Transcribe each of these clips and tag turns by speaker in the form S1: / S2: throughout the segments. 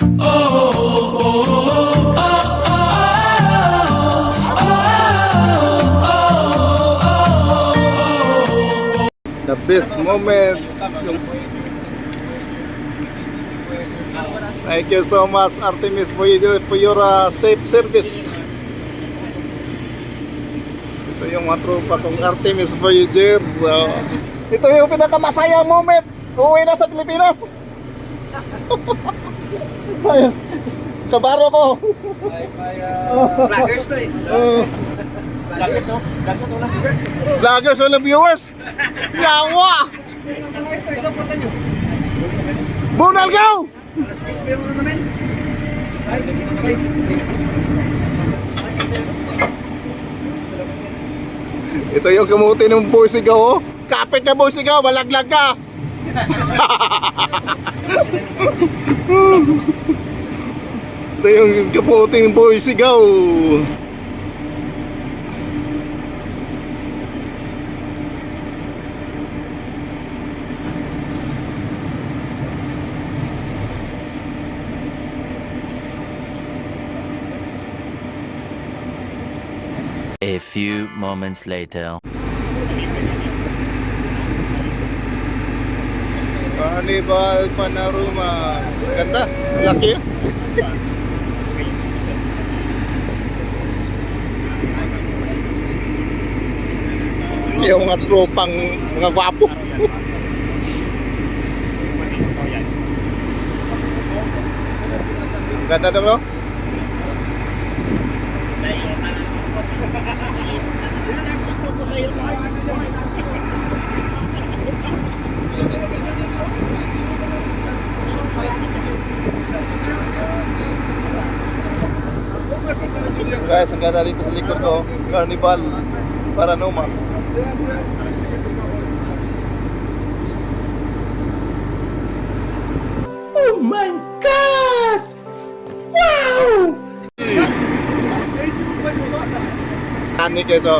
S1: The best moment. Thank you so much, Artemis Voyager, for your safe service. Ito yung mga tropa kong Artemis Voyager. Ito yung pinakamasayang moment. Uwi na sa Pilipinas. Kabaro ko.
S2: Vloggers to eh. Vloggers to?
S1: Vloggers, walang viewers. Yawa! Bunal go! Ito yung kamuti ng Boy Sigaw, oh. Kapit ka, Boy Sigaw, malaglag ka. Ito yung kamuti ng Boy Sigaw.
S3: A few moments later.
S1: Carnival Panorama. Ganda, laki. Yung mga tropang mga gwapo. Ganda na bro.
S2: Gusto ko sa'yo ito.
S1: Guys, ang ganda dito sa likod ko, Carnival Panorama.
S2: Oh my God! Wow!
S1: Titanic so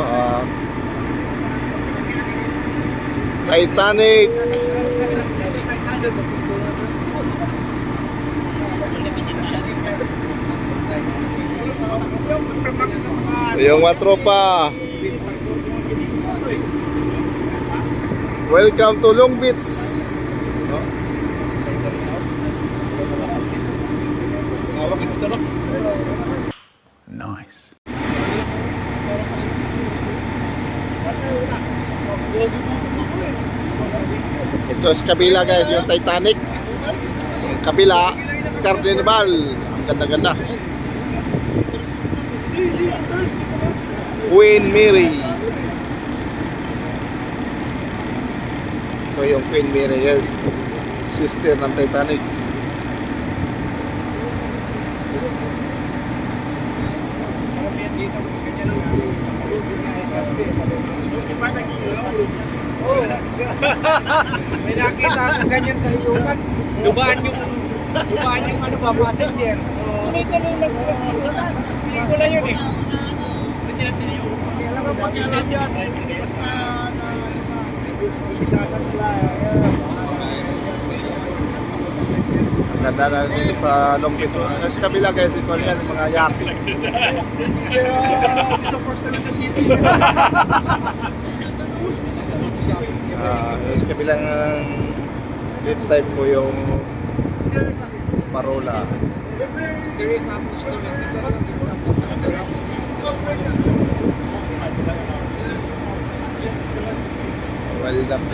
S1: Titanic. Yung mga tropa. Welcome to Long Beach.
S3: Nice.
S1: Ito sa kabila guys, yung Titanic. Ang kabila, Carnival. Ang ganda-ganda. Queen Mary. Ito yung Queen Mary guys, sister ng Titanic.
S2: May nakita ako ganyan sa ilukan. Dubaan yung ano ba, passenger. Tuloy-tuloy lang sila sa ilukan. Pelikula yun eh. Alam mo pag yan yan.
S1: Ang ganda na dito sa Long Beach. Sa kabila guys, ito yan yung mga yate.
S2: Sa first time in the city.
S1: Sa kabilang left side ko yung Parola.
S2: There is a poster and there's a poster.
S1: Well done.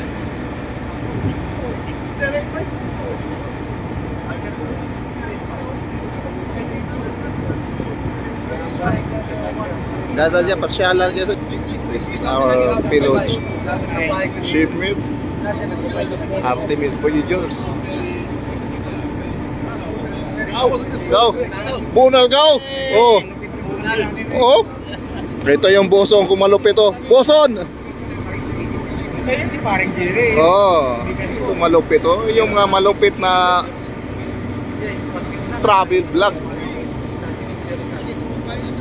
S1: Ganda niya, pasyalan niya. This is our village. Shipment. Artemis Voyagers. Go! Bunal, go! Oh! Oh! Ito yung bosong kumalupit oh. Boson!
S2: Kaya si paring Jerry.
S1: Oh! Ito malupit oh. Yung mga malupit na travel vlog.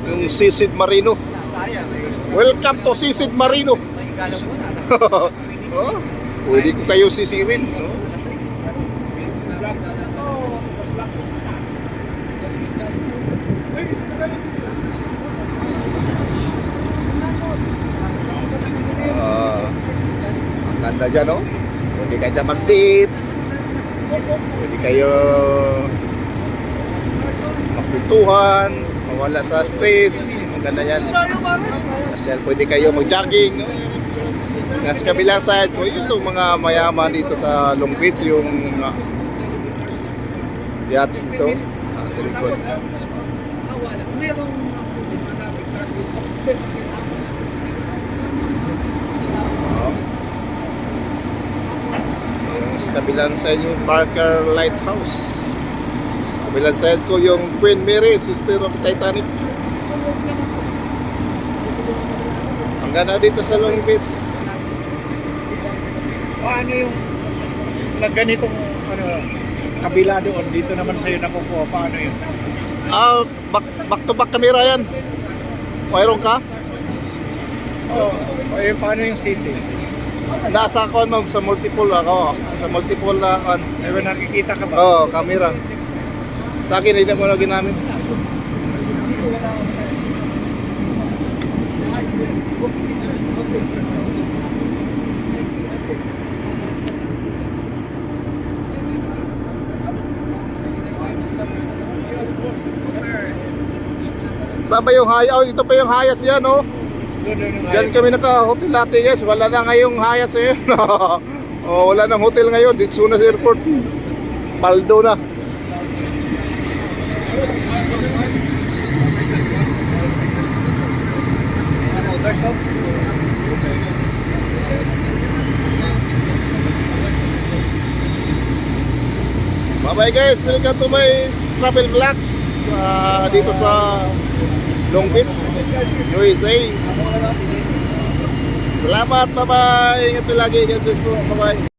S1: Yung Sisid Marino. Welcome to Sisid Marino. Oh, pwede ko kayo sisirin. Oh. na dyan, no? Pwede kayo dyan mag-date. Pwede kayo magpintuhan, mawala sa stress. Maganda yan. Kasi yan, pwede kayo mag-jogging. Sa kabilang side ko, itong mga mayaman dito sa Long Beach, yung yachts nito, sa likod. Sa kabilang side yung Parker Lighthouse. Sa kabilang side ko yung Queen Mary, sister of Titanic. Ang ganda dito sa Long Beach.
S2: Paano yung ganitong kabila doon, dito naman sa'yo nakukuha, paano yun?
S1: Back to back camera yan. Mayroon ka?
S2: Paano yung city?
S1: Nasa ako sa multiple ako. Sa multiple na
S2: Nakikita ka ba?
S1: camera. Sa akin hindi ko na ginamit. Saan ba yung Hyatt? Oh, ito pa yung Hyatt yan, no? Diyan kami naka-hotel dati, guys. Wala na ngayong Hyatt sa'yo. Oh, wala nang hotel ngayon. Dito na sa airport. Paldo na. Bye-bye, guys. Welcome to my travel vlogs. Dito sa Long Beach, USA. Salamat, bye-bye. Ingat po lagi. God bless po. Bye-bye.